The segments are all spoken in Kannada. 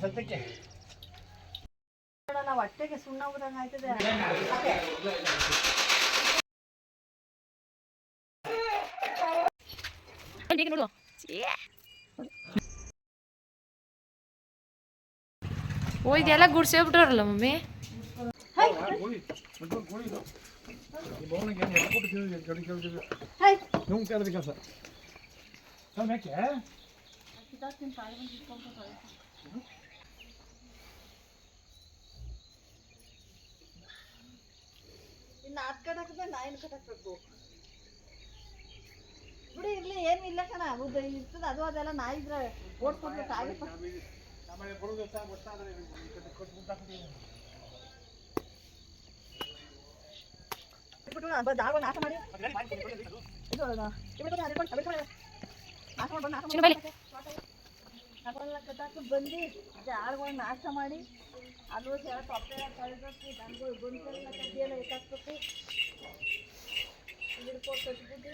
ಸದ್ಯಕ್ಕೆ ನಾವು ಹೊಟ್ಟೆಗೆ ಸುಣ್ಣ ಹೋದಂಗೆ ಆಯ್ತದೆ. ನೋಡು ಓ ಇದೆಲ್ಲ ಗುಡ್ಸೇಬಿಟ್ರಲ್ಲ ಮಮ್ಮಿ. ಇನ್ನು ಅದು ಕಟ್ಟಾಕಿದ್ರೆ ನಾಯಿನ ಕಟ್ಟಾಕ್ಬೇಕು ಬಿಡಿ. ಇರ್ಲಿ ಏನು ಇಲ್ಲ ಕಣ, ಇರ್ತದೆ ಅದು ಅದೆಲ್ಲ ನಾಯಿ ಇದ್ರೆ ಓಡಿಸ್ಕೊಡ್ಬೇಕು ಆಗಪ್ಪ. ನಾಶ ಮಾಡಿ ಕಟ್ಟಾಕಿ ಬಂದು ಜಾಳಗಳನ್ನ ನಾಶ ಮಾಡಿ ಅದು ತೊಪ್ಪೆ ಕಳೆದಕ್ಕೆ ದನಗಳು ಬಂದೆಲ್ಲ ಕಡ್ಡಿಯೆಲ್ಲ ಎತ್ತಾಕ್ಬೇಕು. ಹಿಡ್ಕೊಂಡು ಕಟ್ಬಿಟ್ಟು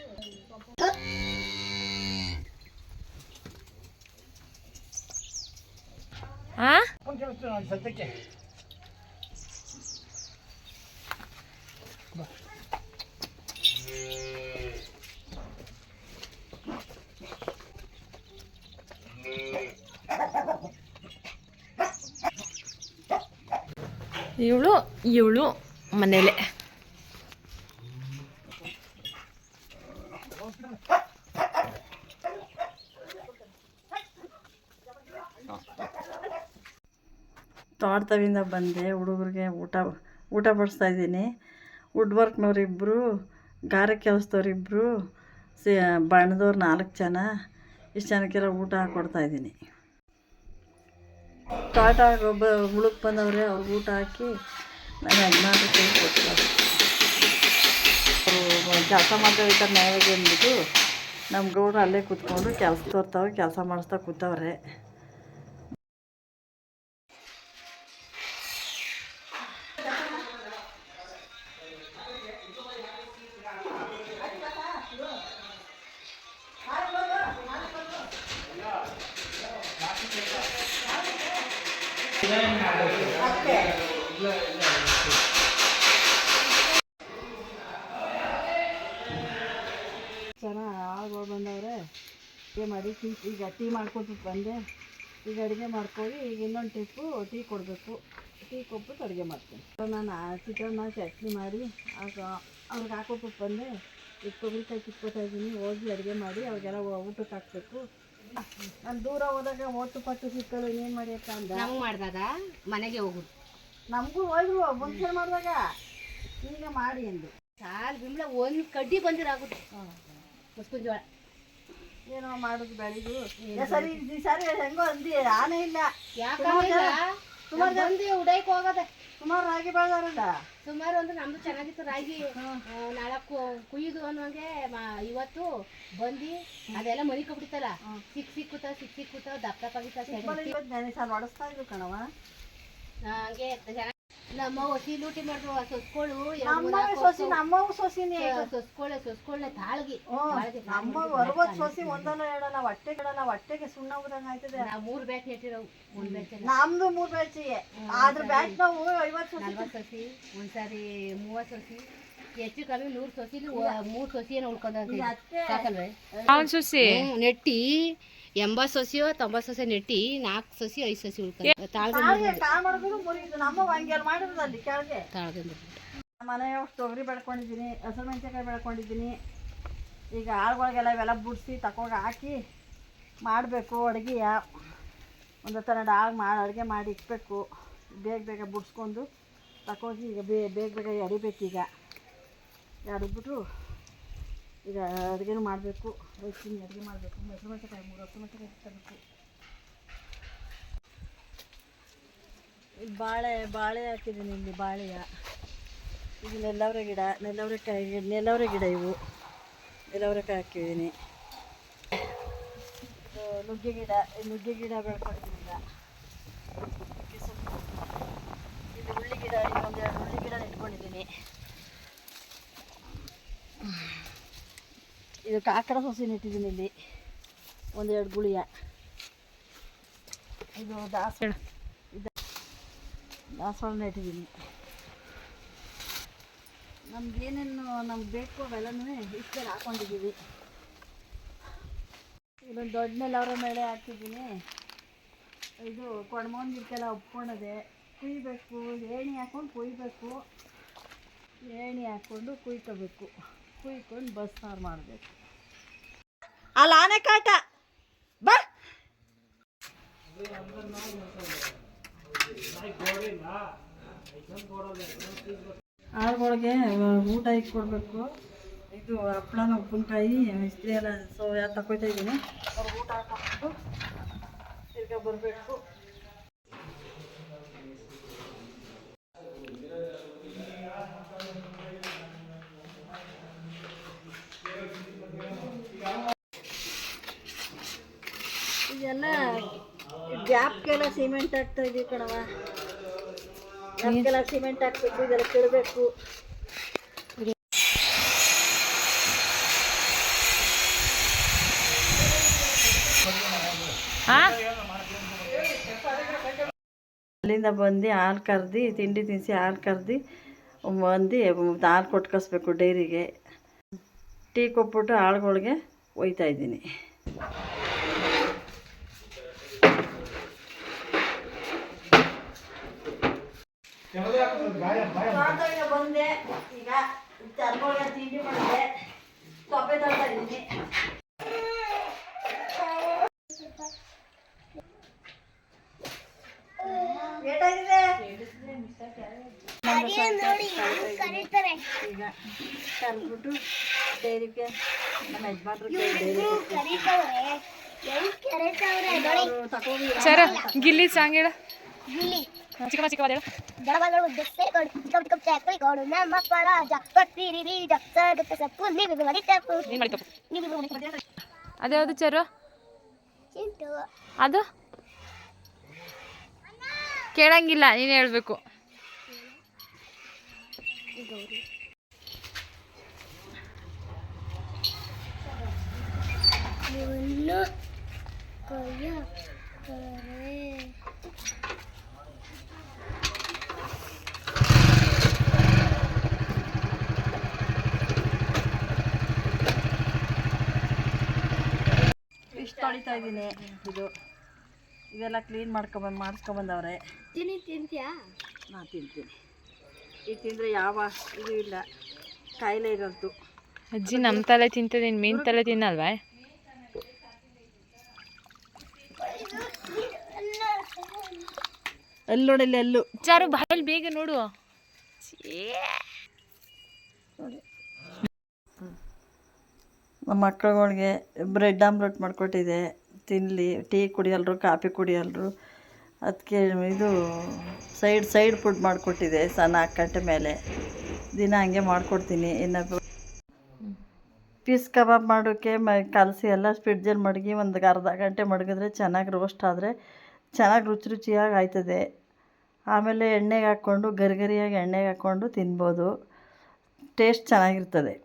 ಸದ್ಯಕ್ಕೆ ಇವಳು ಮನೇಲೆ ತೋಟದಿಂದ ಬಂದೆ. ಹುಡುಗರಿಗೆ ಊಟ ಬಡಿಸ್ತಾ ಇದ್ದೀನಿ. ವುಡ್ ವರ್ಕ್ನವ್ರಿಬ್ಬರು, ಗಾರೆ ಕೆಲಸದವ್ರಿಬ್ಬರು, ಬಣ್ಣದವ್ರು 4 ಜನ. ಇಷ್ಟು ಜನಕ್ಕೆಲ್ಲ ಊಟ ಕೊಡ್ತಾಯಿದ್ದೀನಿ. ತೋಟ ಹುಳುಕ್ ಬಂದವ್ರೆ, ಅವ್ರಿಗೆ ಊಟ ಹಾಕಿ ನಾನು ಯಜಮಾನ್ರು ಕೈ ಕೊಡ್ತಾರೆ. ಅವರು ಕೆಲಸ ಮಾಡ್ತಾ ಇರ್ತಾರೆ ನ್ಯಾಯವಾಗಿ ಅಂದ್ಬಿಟ್ಟು ನಮ್ಮ ಗೌಡ್ರು ಅಲ್ಲೇ ಕೂತ್ಕೊಂಡು ಕೆಲಸ ಮಾಡಿಸ್ತಾ ಕೂತವ್ರೆ. ಜನ ಆಳುಗಳು ಬಂದವ್ರೆ. ಅಡುಗೆ ಮಾಡಿ ಈಗ ಟೀ ಮಾಡ್ಕೊಬಿಟ್ಟು ಬಂದೆ. ಈಗ ಅಡುಗೆ ಮಾಡ್ಕೊಂಡು ಈಗ ಇನ್ನೊಂದು ಟೀ ಕೊಡಬೇಕು. ಟೀ ಕೊಟ್ಬಿಟ್ಟು ಅಡುಗೆ ಮಾಡ್ತೀನಿ. ನಾನು ಚಿತ್ರಾನ್ನ ಚಟ್ನಿ ಮಾಡಿ ಅವ್ರಿಗೆ ಹಾಕೊಟ್ಬಿಟ್ಟು ಬಂದೆ. ಈಗ ತೊಗರಿಕಾಯಿ ಕಿತ್ಕೊತಾ ಇದ್ದೀನಿ. ಹೋಗಿ ಅಡುಗೆ ಮಾಡಿ ಅವ್ರಿಗೆಲ್ಲ ಊಟಕ್ಕೆ ಹಾಕ್ಬೇಕು. ನಾನು ದೂರ ಹೋದಾಗ ಒಟ್ಟು ಪಟ್ಟು ಸಿಕ್ಕಳು ಇನ್ನೇನು ಮಾಡಿಯಕ್ಕ ಅಂದ. ನಮ್ಗೆ ಮಾಡಿದಾಗ ಮನೆಗೆ ಹೋಗುದು, ನಮಗೂ ಹೋದ್ರು ಮುಂಚೆ ಮಾಡಿದಾಗ ಈಗ ಮಾಡಿ ಅಂದು ಸಾಲು ಬಿಮ್ಲ ಒಂದು ಕಡ್ಡಿ ಬಂದಿರಾಗುತ್ತೆ. ಮುಸ್ಕಿನ ಜೋಳ ಏನೋ ಮಾಡೋದು ಬೆಳಿದು ಸರಿ ಸರಿ ಹೆಂಗೋ ಅಂದಿ ಆನೆ ಇಲ್ಲ. ಯಾಕಂದ್ರೆ ಸುಮಾರು ಬಂದು ಉಡೈಕ್ ಹೋಗದೆ. ಸುಮಾರು ರಾಗಿ ಬೆಳೆದಾರಲ್ಲ. ಸುಮಾರು ಅಂದ್ರೆ ನಮ್ದು ಚೆನ್ನಾಗಿತ್ತು ರಾಗಿ. ನಾಳೆ ಕುಯ್ದು ಅನ್ನೋಂಗೆ ಇವತ್ತು ಬಂದು ಅದೆಲ್ಲ ಮರಿ ಕಬಿಡ್ತಲ್ಲ. ಸಿಕ್ಕುತ್ತ ದಪ್ಪ ಹೊಡಿಸ್ತಾ ಇದ್ರು ಕಣವ. ಹಂಗೆ ನಮ್ಮ ಹೊಸಿ ಲೂಟಿ ಮಾಡಿದ್ರು ಸೊಸ್ಕೊಳ್ಳು ಸೊಸ್ಕೊಳ್ಳೆ ತಾಳ್ಗಿ ನಮ್ಮ 60 ಸೊಸಿ ಒಂದಲ್ಲ ಎರಡಲ್ಲ ಹೊಟ್ಟೆಗೆ ಸುಣ್ಣ ಹೋದಂಗೆ ಆಯ್ತದೆ. ನಾವು 3 ಬ್ಯಾಚ್ ಇಟ್ಟಿರೋವು. ಒಂದು ಬ್ಯಾಚ್ ನಮ್ದು 3 ಬ್ಯಾಚಿಗೆ. ಆದ್ರ ಬ್ಯಾಚ್ ನಾವು 50 ಸೊಸಿ ಒಂದ್ಸಾರಿ 30 ಸೊಸಿ ಹೆಚ್ಚು ಕಮ್ಮಿ 100 ಸೊಸಿಲಿ 3 ಸೊಸಿಯನ್ನು ಉಳ್ಕೊಂಡ್ರಿ ಸಾಕಲ್ವೇ. ನೆಟ್ಟಿ 80 ಸೊಸಿಯೋ 90 ಸೊಸೆ ನೆಟ್ಟಿ 4 ಸೊಸಿ 5 ಸೊಸಿ ಉಳ್ಕೊಂಡು ಮನೆಯಷ್ಟು ತೊಗರಿ ಬೆಳ್ಕೊಂಡಿದ್ದೀನಿ, ಹಸಿರು ಮೆಣಸಿನ್ಕಾಯಿ ಬೆಳ್ಕೊಂಡಿದ್ದೀನಿ. ಈಗ ಆಳುಗಳಿಗೆಲ್ಲ ಇವೆಲ್ಲ ಬಿಡಿಸಿ ತಕೋಗಿ ಹಾಕಿ ಮಾಡಬೇಕು. ಅಡುಗೆಯ ಒಂದು ಥರ ಅಡುಗೆ ಮಾಡಿ ಇಕ್ಬೇಕು. ಬೇಗ ಬಿಡಿಸ್ಕೊಂಡು ತಕೋಗಿ ಈಗ ಬೇಗ ಎಡಿಬೇಕೀಗ. ಎಡಿಬಿಟ್ಟು ಈಗ ಅಡುಗೆನೂ ಮಾಡಬೇಕು. ಹೋಗ್ತೀನಿ ಅಡುಗೆ ಮಾಡಬೇಕು. ಹಸಿರು ಮೆಣಸಿನ್ಕಾಯಿ 3 ಹಸಿರು ಮೆಣಸಿನ್ಕಾಯಿ ತಗೋಬೇಕು. ಇಲ್ಲಿ ಬಾಳೆ ಹಾಕಿದ್ದೀನಿ. ಇಲ್ಲಿ ಬಾಳೆಯ ಇದು ನೆಲ್ಲವರೆ ಗಿಡ ಇವು ನೆಲ್ಲವರೆಕಾಯಿ ಹಾಕಿದ್ದೀನಿ. ನುಗ್ಗೆ ಗಿಡ ಬೆಳ್ಕೊಂಡಿದ್ದೀನಿ. ಇಲ್ಲಿ ಉಳ್ಳಿ ಗಿಡ ಇನ್ನೊಂದೆರಡು ಉಳ್ಳಿ ಗಿಡ ನೆಟ್ಕೊಂಡಿದ್ದೀನಿ. ಇದು ಕಾಕಡ ಸೊಸೆ ನೆಟ್ಟಿದ್ದೀನಿ. ಇಲ್ಲಿ ಒಂದೆರಡು ಗುಳಿಯ ಇದು ದಾಸವಾಳ ನೆಟ್ಟಿದ್ದೀನಿ. ನಮ್ಗೇನೇನು ನಮ್ಗೆ ಬೇಕು ಅವೆಲ್ಲನೂ ಇಷ್ಟಲ್ಲಿ ಹಾಕ್ಕೊಂಡಿದ್ದೀವಿ. ಇಲ್ಲೊಂದು ದೊಡ್ಡ ನೆಲವರ ಮೇಲೆ ಹಾಕ್ತಿದ್ದೀನಿ. ಇದು ಕೊಡ್ಮೋನ್ ಗಿಡಕ್ಕೆಲ್ಲ ಒಪ್ಕೊಂಡಿದೆ. ಕುಯ್ಬೇಕು, ಏಣಿ ಹಾಕ್ಕೊಂಡು ಕುಯ್ಬೇಕು. ಏಣಿ ಹಾಕ್ಕೊಂಡು ಕುಯ್ಕೋಬೇಕು. ಕುಯ್ಕೊಂಡು ಬಸ್ಸಾರು ಮಾಡಬೇಕು. ಅಲ್ಲಿ ಆನೆ ಕಾಟ ಬಾ. ಆಳುಗಳಿಗೆ ಊಟ ಇಟ್ಕೊಡ್ಬೇಕು. ಇದು ಹಪ್ಪಳನ ಉಪ್ಪಿನಕಾಯಿ ಇಸ್ತ್ರಿ ಎಲ್ಲ ತಗೊಳ್ತಾ ಇದ್ದೀನಿ. ಅವ್ರಿಗೆ ಊಟ ಹಾಕ್ಬಿಟ್ಟು ತಿರ್ಗಾ ಬರಬೇಕು. ಇದೆಲ್ಲ ಗ್ಯಾಪ್ಗೆಲ್ಲ ಸಿಮೆಂಟ್ ಹಾಕ್ತಾ ಇದೀವಿ ಕಣವ. ಗ್ಯಾಪ್ಗೆಲ್ಲ ಸಿಮೆಂಟ್ ಹಾಕ್ಬೇಕು. ಇದೆಲ್ಲ ಕೆಡಬೇಕು. ಅಲ್ಲಿಂದ ಬಂದು ಹಾಲು ಕರೆದು ತಿಂಡಿ ತಿನ್ನಿಸಿ ಹಾಲು ಕರೆದು ಬಂದು ಹಾಲು ಕೊಟ್ಕಸ್ಬೇಕು ಡೈರಿಗೆ. ಟೀ ಕೊಟ್ಬಿಟ್ಟು ಆಳುಗಳಿಗೆ ಒಯ್ತಾ ಇದ್ದೀನಿ. ಬಂದೆ ಈಗ ಚರ್ಮಗಳಿಗೆ ತಿಂಡಿ ಮಾಡಿದೆ. ತೊಪ್ಪೆ ತರ್ತಾ ಇದ್ದೀನಿ. ಈಗ ಕರ್ಬಿಟ್ಟು ಡೈರಿಗೆ ನಮ್ಮ ಯಜಮಾನ್ರು ಗಿಲ್ಲಿ ಸಾಂಗ್ ಹೇಳ. ಅದ್ಯಾವುದು ಚರು ಅದು ಕೇಳಂಗಿಲ್ಲ, ನೀನು ಹೇಳ್ಬೇಕು. ಫಿಶ್ ತೊಳಿತಾ ಇದ್ದೀನಿ. ಇವೆಲ್ಲ ಕ್ಲೀನ್ ಮಾಡಿಸ್ಕೊಬಂದವ್ರೆ. ತಿಂತೀಯಾ? ನಾನು ತಿಂತೀನಿ. ಇದು ತಿಂದರೆ ಯಾವ ಇದು ಇಲ್ಲ, ಕಾಯಿಲೆ ಇರೋದು. ಅಜ್ಜಿ ನಮ್ಮ ತಲೆ ತಿಂತದೆ, ಮೀನು ತಲೆ ತಿನ್ನಲ್ವಾ? ಅಲ್ಲಿ ನೋಡಲ್ಲಿ ಅಲ್ಲು ಚಾರು ಬಾಯಲ್ಲಿ ಬೇಗ ನೋಡು. ನಮ್ಮ ಮಕ್ಕಳುಗಳಿಗೆ ಬ್ರೆಡ್ ಆಮ್ಲೆಟ್ ಮಾಡಿಕೊಟ್ಟಿದ್ದೆ. ತಿನ್ನಲಿ, ಟೀ ಕುಡಿಯಲ್ರು, ಕಾಫಿ ಕುಡಿಯಲ್ರು. ಅದಕ್ಕೆ ಇದು ಸೈಡ್ ಫುಡ್ ಮಾಡಿಕೊಟ್ಟಿದ್ದೆ. 4 ಗಂಟೆ ಮೇಲೆ ದಿನ ಹಂಗೆ ಮಾಡಿಕೊಡ್ತೀನಿ. ಇನ್ನು ಪೀಸ್ ಕಬಾಬ್ ಮಾಡೋಕ್ಕೆ ಕಲಸಿ ಎಲ್ಲ ಫ್ರಿಡ್ಜಲ್ಲಿ ಮಡಗಿ ಒಂದು ಅರ್ಧ ಗಂಟೆ ಮಡಗಿದ್ರೆ ಚೆನ್ನಾಗಿ ರೋಸ್ಟ್ ಆದರೆ ಚೆನ್ನಾಗಿ ರುಚಿಯಾಗಿ ಆಯ್ತದೆ. ಆಮೇಲೆ ಎಣ್ಣೆಗೆ ಹಾಕ್ಕೊಂಡು ಗರಿಗರಿಯಾಗಿ ಎಣ್ಣೆಗೆ ಹಾಕ್ಕೊಂಡು ತಿನ್ಬೋದು. ಟೇಸ್ಟ್ ಚೆನ್ನಾಗಿರ್ತದೆ.